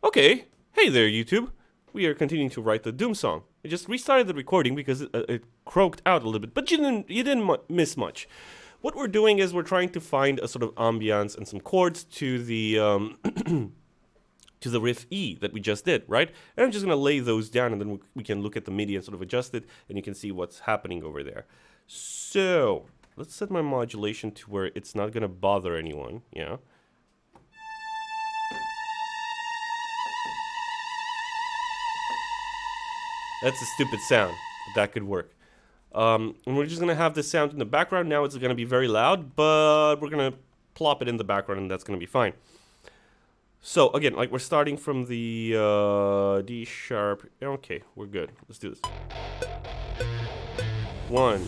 Okay, hey there YouTube. We are continuing to write the Doom song. I just restarted the recording because it croaked out a little bit, but you didn't miss much. What we're doing is we're trying to find a sort of ambiance and some chords to the to the riff E that we just did, right? And I'm just gonna lay those down, and then we can look at the MIDI and sort of adjust it, and you can see what's happening over there. So let's set my modulation to where it's not gonna bother anyone. Yeah. That's a stupid sound, but that could work. And we're just gonna have this sound in the background. Now it's gonna be very loud, but we're gonna plop it in the background, and that's gonna be fine. So again, like we're starting from the D sharp. Okay, we're good. Let's do this. 1.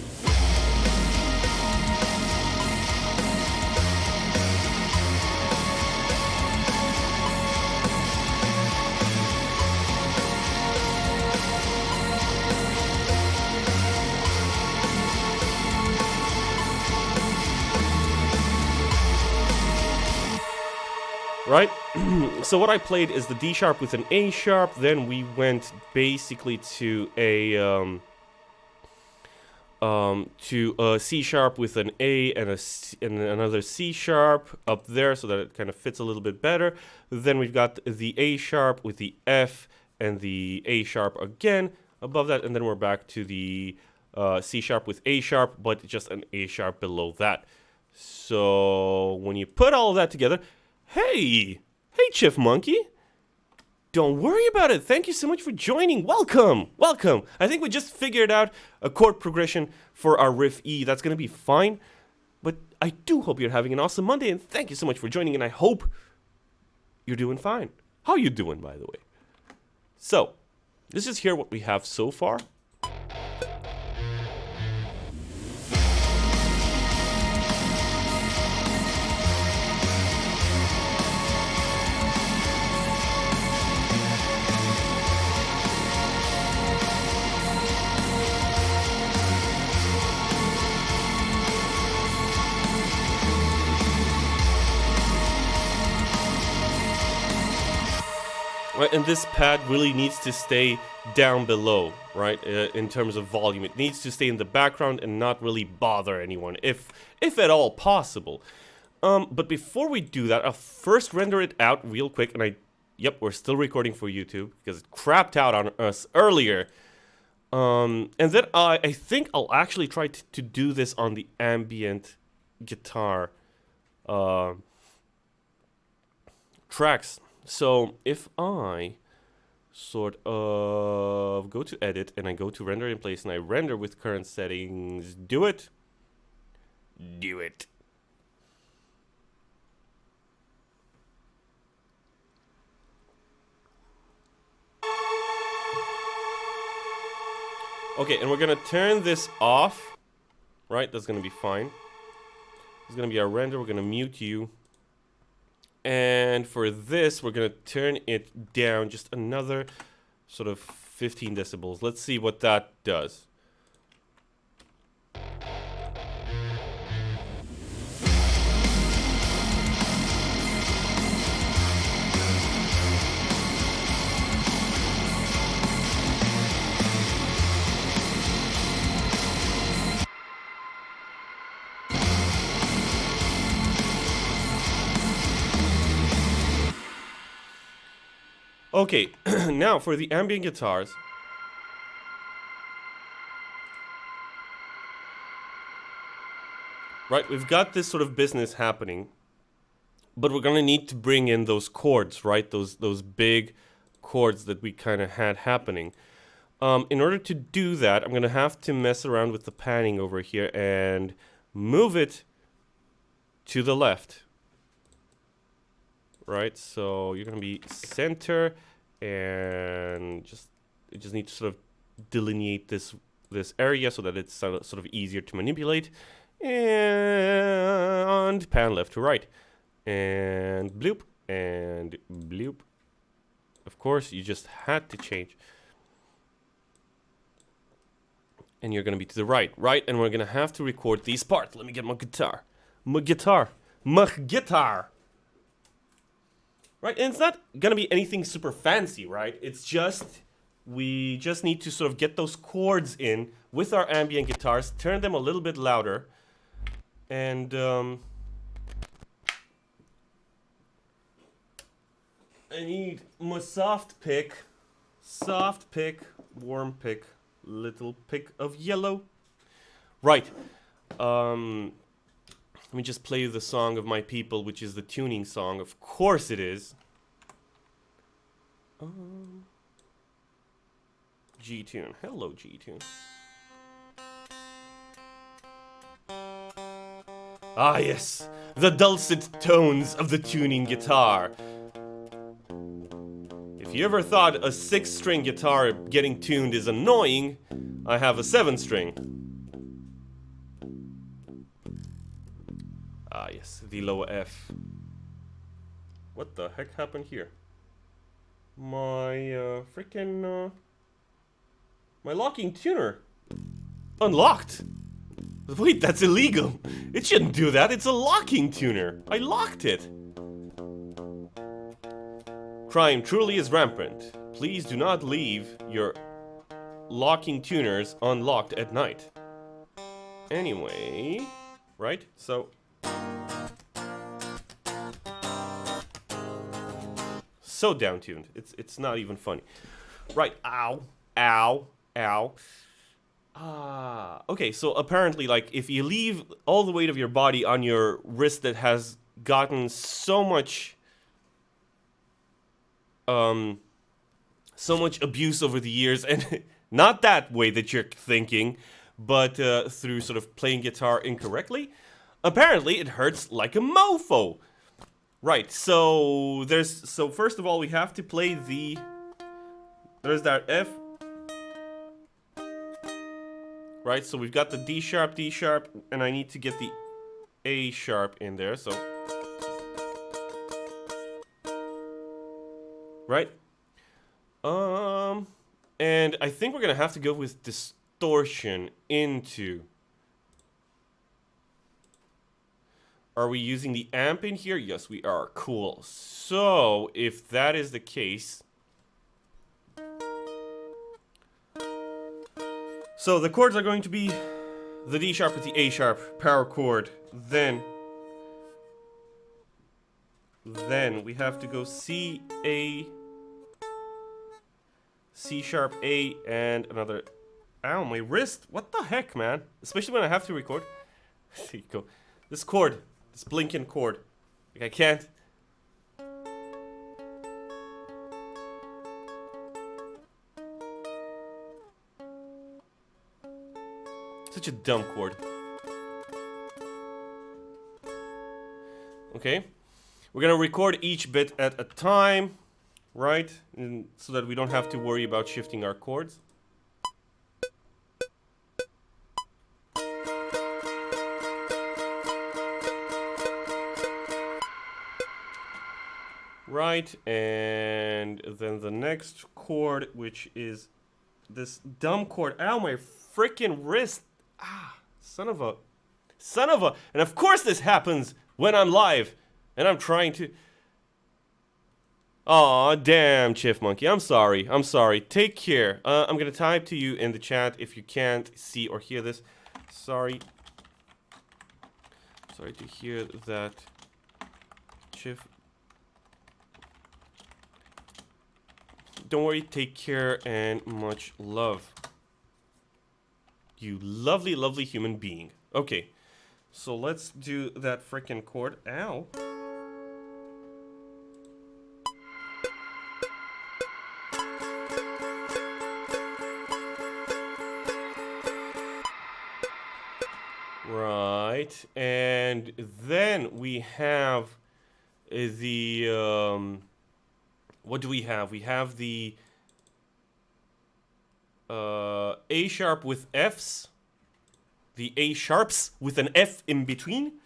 Right? So what I played is the D sharp with an A sharp, then we went basically to a C sharp with an A and and another C sharp up there, so that it kind of fits a little bit better. Then we've got the A sharp with the F and the A sharp again above that, and then we're back to the C sharp with A sharp, but just an A sharp below that. So when you put all of that together, hey, Chief Monkey. Don't worry about it. Thank you so much for joining. Welcome. I think we just figured out a chord progression for our riff E. That's going to be fine. But I do hope you're having an awesome Monday, and thank you so much for joining, and I hope you're doing fine. How you doing, by the way? So, let's just hear what we have so far. Right, and this pad really needs to stay down below, right, in terms of volume. It needs to stay in the background and not really bother anyone, if at all possible. But before we do that, I'll first render it out real quick, and yep, we're still recording for YouTube, because it crapped out on us earlier. And then I think I'll actually try to do this on the ambient guitar tracks. So if I sort of go to edit and I go to render in place and I render with current settings, do it. Okay, and we're gonna turn this off, right? That's gonna be fine. It's gonna be our render. We're gonna mute you. And for this, we're going to turn it down just another sort of 15 decibels. Let's see what that does. Okay, now for the ambient guitars. Right, we've got this sort of business happening, but we're gonna need to bring in those chords, right? Those big chords that we kind of had happening. In order to do that, I'm gonna have to mess around with the panning over here and move it to the left. Right, so you're gonna be center, and you just need to sort of delineate this area so that it's sort of easier to manipulate, and pan left to right, and bloop and bloop. Of course, you just had to change, and you're gonna be to the right, and we're gonna have to record these parts. Let me get my guitar. right? And it's not gonna be anything super fancy, right? It's just, we just need to sort of get those chords in with our ambient guitars, turn them a little bit louder, and I need my soft pick, warm pick, little pick of yellow. Right. Let me just play you the song of my people, which is the tuning song. Of course it is. G-tune. Hello, G-tune. Ah, yes. The dulcet tones of the tuning guitar. If you ever thought a 6-string guitar getting tuned is annoying, I have a 7-string. Ah, yes, the lower F. What the heck happened here? My my locking tuner unlocked. Wait, that's illegal. It shouldn't do that. It's a locking tuner. I locked it. Crime truly is rampant. Please do not leave your locking tuners unlocked at night. Anyway, right? So down-tuned. It's not even funny. Right. Ow. Ow. Ow. Okay, so apparently, like, if you leave all the weight of your body on your wrist that has gotten so much abuse over the years, and not that way that you're thinking, but through sort of playing guitar incorrectly, apparently it hurts like a mofo. Right, so first of all we have to play there's that F. Right, so we've got the D sharp, and I need to get the A sharp in there, so. Right? And I think we're gonna have to go with distortion into. Are we using the amp in here? Yes, we are. Cool. So, if that is the case... So, the chords are going to be the D sharp with the A sharp, power chord. Then we have to go C, A, C sharp, A, and another... Ow, my wrist! What the heck, man? Especially when I have to record. There you go. This chord. This blinking chord. Like, I can't. Such a dumb chord. Okay. We're gonna record each bit at a time, right? And so that we don't have to worry about shifting our chords. Right, and then the next chord, which is this dumb chord. Ow, my freaking wrist. Ah, son of a. And of course this happens when I'm live and I'm trying to. Aw, damn, Chiffmonkey. I'm sorry. Take care. I'm gonna type to you in the chat if you can't see or hear this. Sorry to hear that, Chiff. Don't worry, take care, and much love. You lovely, lovely human being. Okay, so let's do that frickin' chord. Ow. Right, and then we have the... what do we have? We have the A sharp with Fs. The A sharps with an F in between.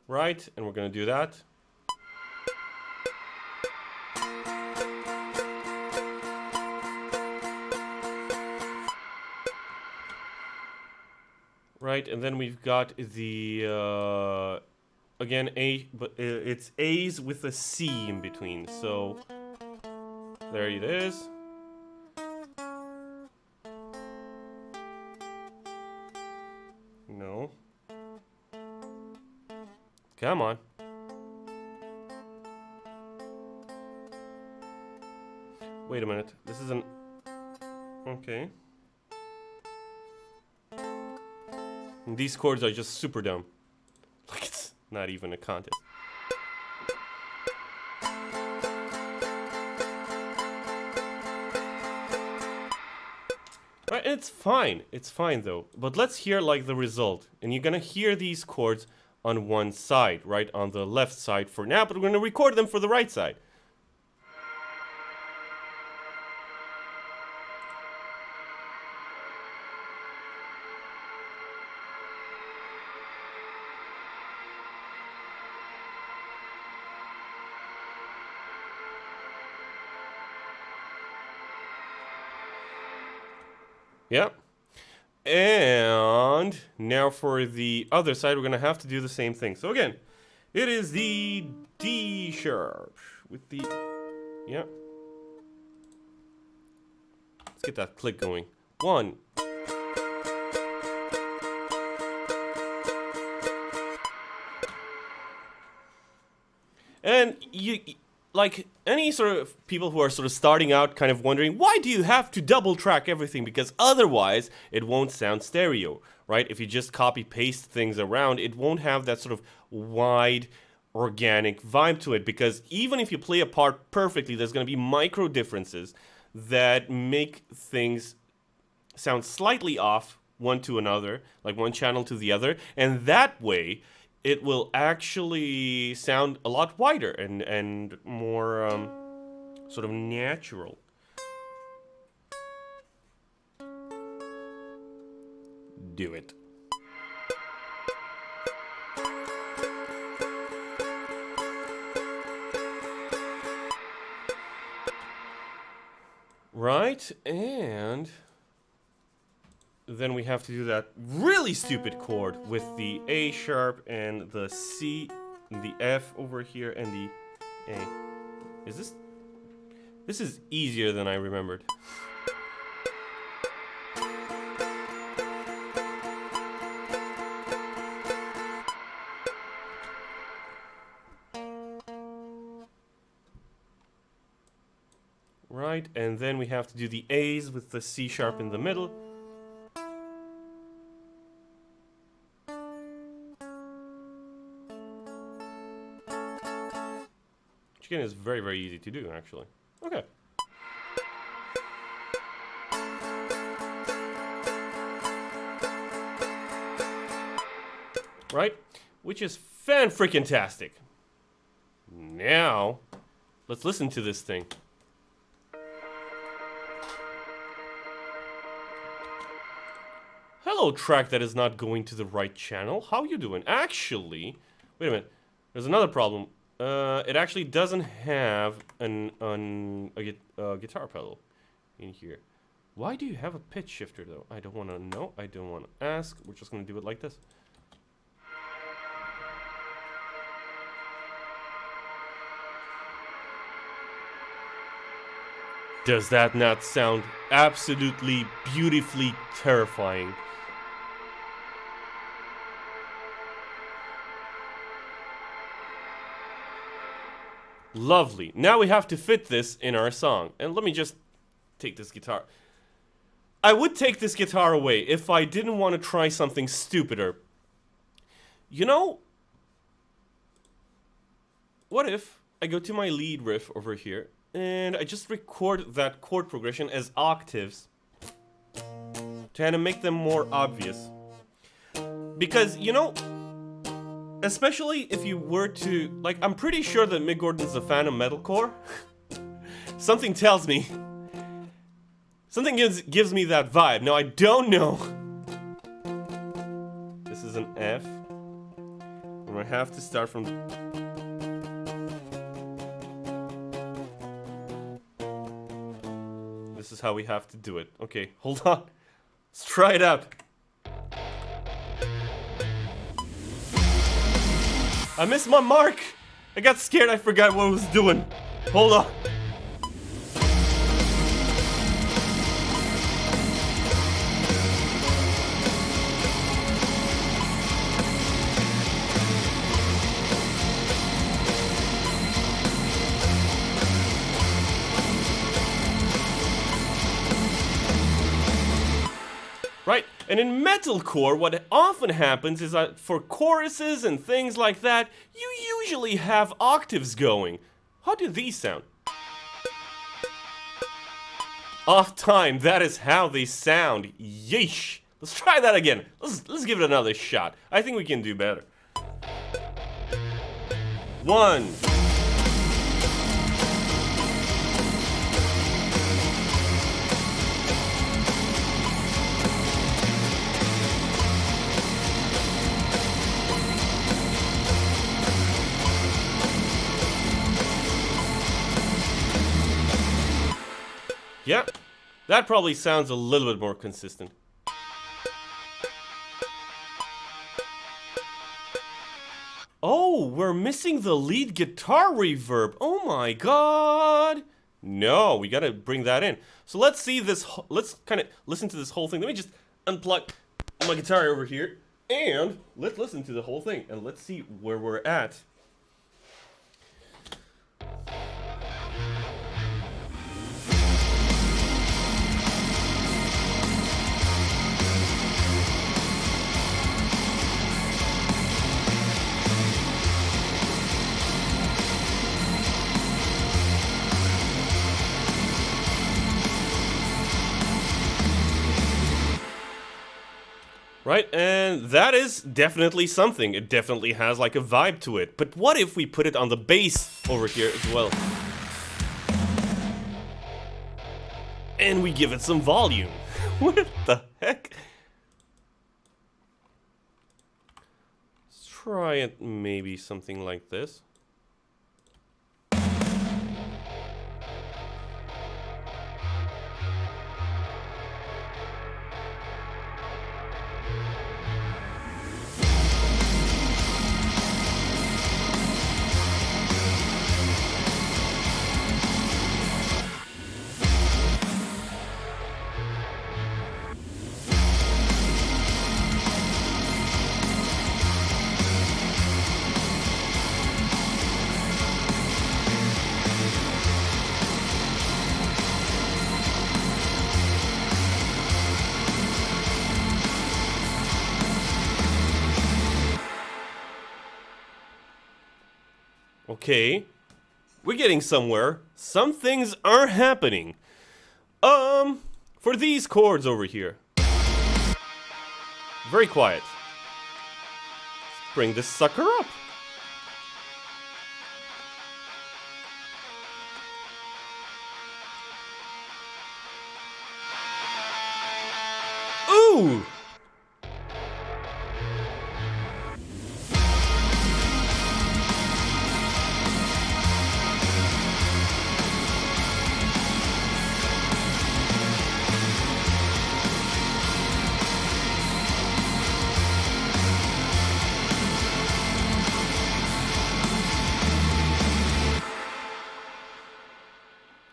Right, and we're gonna do that. right? And then we've got the again A, but it's A's with a C in between. So there it is. No. Come on. Wait a minute. This isn't... Okay. And these chords are just super dumb. Like it's not even a contest. Right, it's fine. It's fine though. But let's hear like the result. And you're gonna hear these chords on one side, right? On the left side for now, but we're gonna record them for the right side. Yeah. And now for the other side, we're going to have to do the same thing. So again, it is the D sharp with the... Yeah. Let's get that click going. 1. And you... Like, any sort of people who are sort of starting out kind of wondering, why do you have to double track everything? Because otherwise, it won't sound stereo, right? If you just copy-paste things around, it won't have that sort of wide, organic vibe to it. Because even if you play a part perfectly, there's going to be micro differences that make things sound slightly off one to another, like one channel to the other. And that way... it will actually sound a lot wider and more sort of natural. Do it. Right, and... then we have to do that really stupid chord with the A sharp and the C, and the F over here, and the A. Is this... This is easier than I remembered. Right, and then we have to do the A's with the C sharp in the middle. Which again is very, very easy to do, actually. Okay. Right? Which is fan-freaking-tastic. Now, let's listen to this thing. Hello, track that is not going to the right channel. How you doing? Actually, wait a minute. There's another problem. It actually doesn't have a guitar pedal in here. Why do you have a pitch shifter, though? I don't want to know. I don't want to ask. We're just going to do it like this. Does that not sound absolutely beautifully terrifying? Lovely. Now we have to fit this in our song. And let me just take this guitar. I would take this guitar away if I didn't want to try something stupider. You know, what if I go to my lead riff over here and I just record that chord progression as octaves to kind of make them more obvious? Because, you know, especially if you were to, like, I'm pretty sure that Mick Gordon's a fan of metalcore. Something tells me, something gives me that vibe. Now, I don't know. This is an F. And I have to start from... This is how we have to do it. Okay, hold on. Let's try it out. I missed my mark. I got scared. I forgot what I was doing. Hold on. Right, and in metalcore, what often happens is that for choruses and things like that, you usually have octaves going. How do these sound? Off time, that is how they sound. Yeesh. Let's try that again. Let's give it another shot. I think we can do better. 1. Yeah, that probably sounds a little bit more consistent. Oh, we're missing the lead guitar reverb. Oh my god. No, we gotta bring that in. So let's see this, let's kind of listen to this whole thing. Let me just unplug my guitar over here and let's listen to the whole thing and let's see where we're at. Right, and that is definitely something. It definitely has like a vibe to it. But what if we put it on the bass over here as well? And we give it some volume. What the heck? Let's try it maybe something like this. Okay, we're getting somewhere. Some things are happening. For these chords over here. Very quiet. Let's bring this sucker up. Ooh!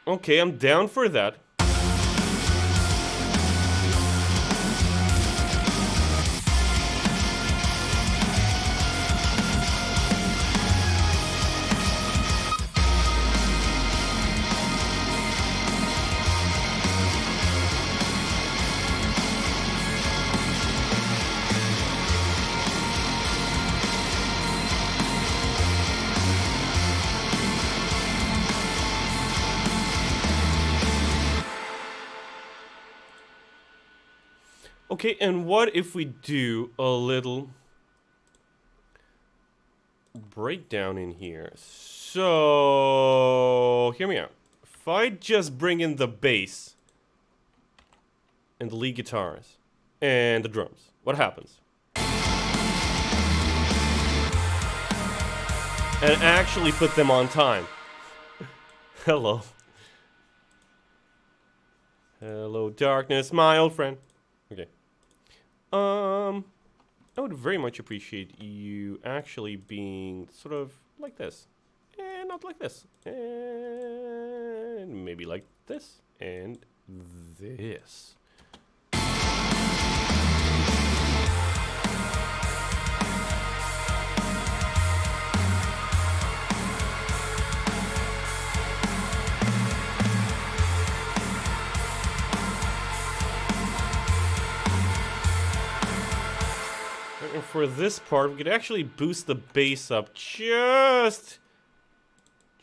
Okay, I'm down for that. Okay, and what if we do a little breakdown in here? So, hear me out. If I just bring in the bass and the lead guitars and the drums, what happens? And actually put them on time. Hello. Hello, darkness, my old friend. Okay. I would very much appreciate you actually being sort of like this. And not like this. And maybe like this. And this. And for this part, we could actually boost the bass up just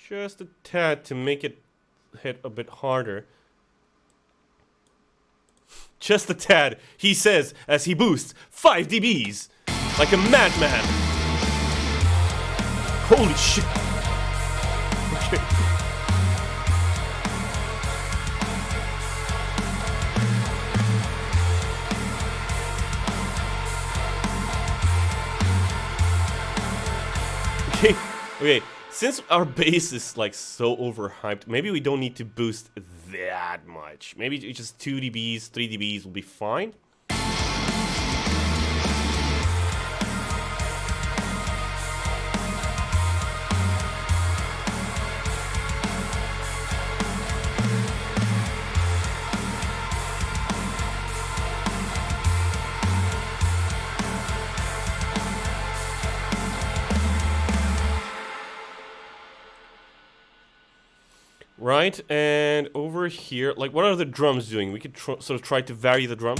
a tad to make it hit a bit harder. Just a tad, he says, as he boosts 5 dBs like a madman. Holy shit. Okay. Okay, since our bass is like so overhyped, maybe we don't need to boost that much. Maybe just 2 dBs, 3 dBs will be fine. Right, and over here, like, what are the drums doing? We could sort of try to vary the drum.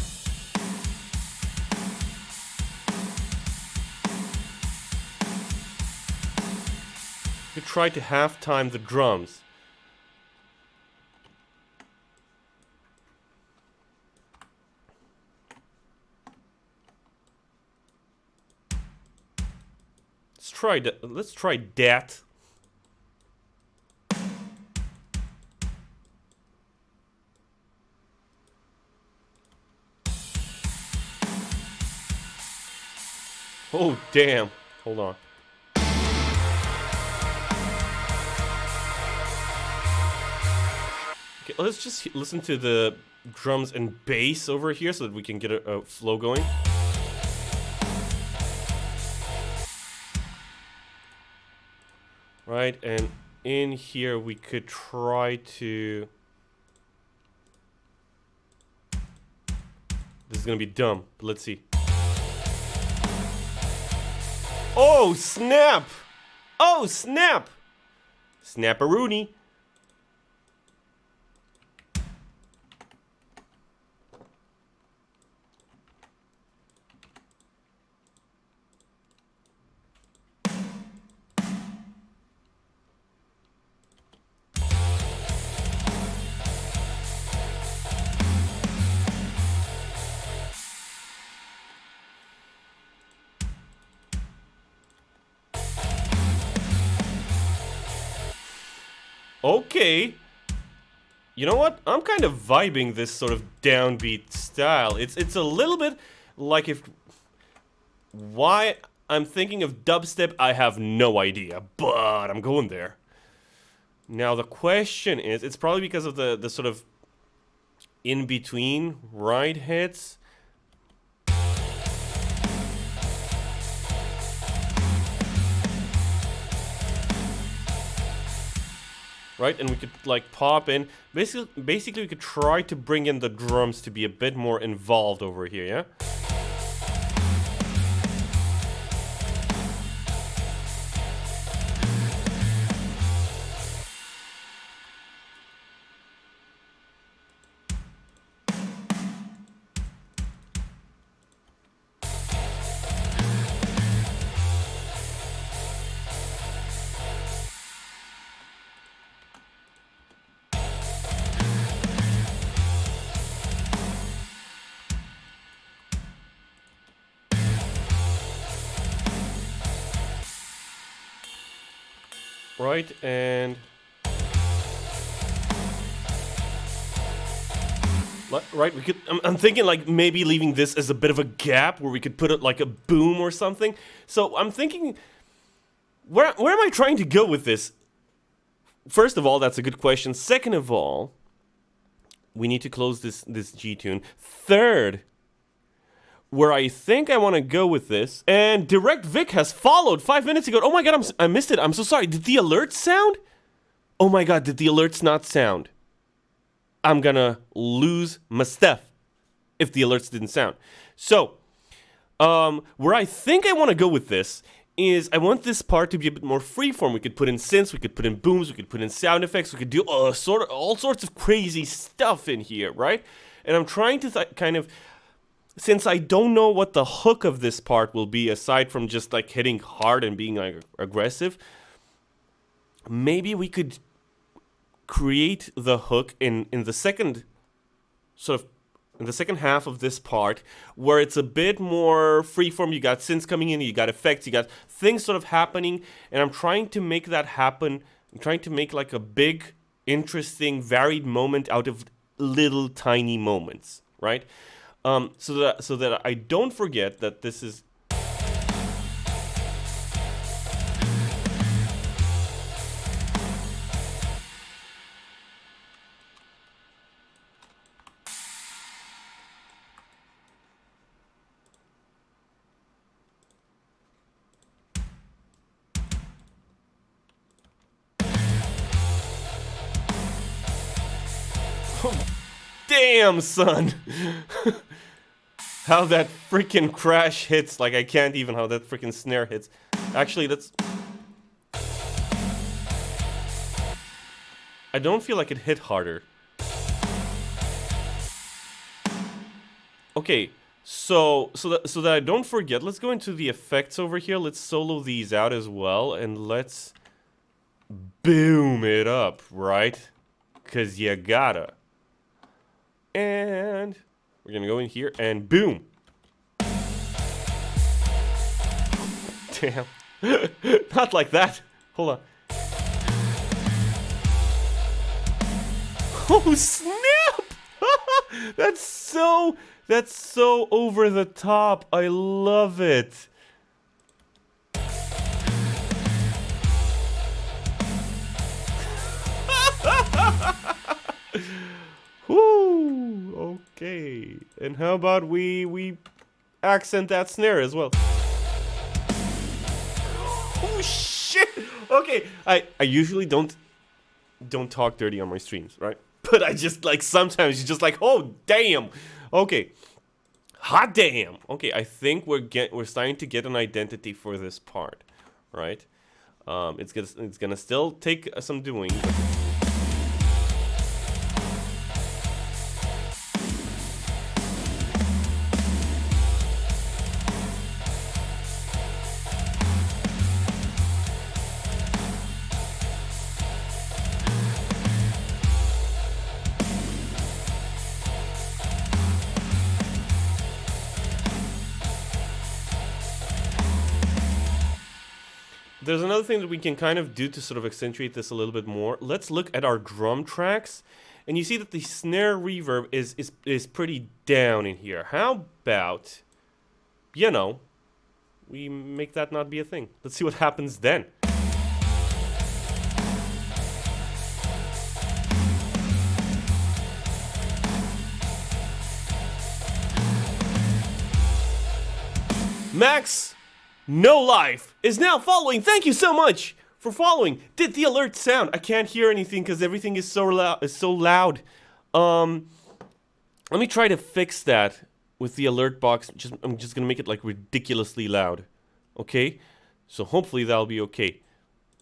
We could try to half-time the drums. Let's try that. Let's try that. Oh, damn. Hold on. Okay, let's just listen to the drums and bass over here so that we can get a flow going. Right, and in here we could try to... This is gonna be dumb, but let's see. Oh, snap! Oh, snap! Snap-a-rooney. Okay. You know what? I'm kind of vibing this sort of downbeat style. It's a little bit like if... Why I'm thinking of dubstep, I have no idea. But I'm going there. Now the question is, it's probably because of the sort of in-between ride hits. Right, and we could like pop in. Basically, we could try to bring in the drums to be a bit more involved over here, yeah? Right, and right, we could. I'm thinking like maybe leaving this as a bit of a gap where we could put it like a boom or something. So I'm thinking, where am I trying to go with this? First of all, that's a good question. Second of all, we need to close this G tune. Third, where I think I want to go with this, and Direct Vic has followed 5 minutes ago. Oh my god, I missed it. I'm so sorry. Did the alert sound? Oh my god, did the alerts not sound? I'm gonna lose my stuff if the alerts didn't sound. So, where I think I want to go with this is I want this part to be a bit more freeform. We could put in synths, we could put in booms, we could put in sound effects, we could do all sorts of crazy stuff in here, right? And I'm trying to kind of, since I don't know what the hook of this part will be, aside from just like hitting hard and being like aggressive, maybe we could create the hook in the second in the second half of this part, where it's a bit more freeform. You got synths coming in, you got effects, you got things sort of happening, and I'm trying to make that happen. I'm trying to make like a big, interesting, varied moment out of little tiny moments, right? So that I don't forget that this is. Damn, son! How that freaking crash hits, like I can't even how that freaking snare hits. Actually, that's... I don't feel like it hit harder. Okay, so that I don't forget, let's go into the effects over here. Let's solo these out as well, and let's boom it up, right? 'Cause you gotta. And we're gonna go in here and boom. Damn. Not like that. Hold on. Oh snap! That's so over the top. I love it. Woo! Okay. And how about we accent that snare as well? Oh shit! Okay, I usually don't talk dirty on my streams, right? But I just like sometimes you're just like, oh damn. Okay. Hot damn. Okay, I think we're starting to get an identity for this part, right? It's gonna still take some doing. There's another thing that we can kind of do to sort of accentuate this a little bit more. Let's look at our drum tracks, and you see that the snare reverb is pretty down in here. How about, you know, we make that not be a thing? Let's see what happens then. Max No Life is now following. Thank you so much for following. Did the alert sound? I can't hear anything because everything is so loud. Let me try to fix that with the alert box. I'm just gonna make it like ridiculously loud. Okay? So hopefully that'll be okay.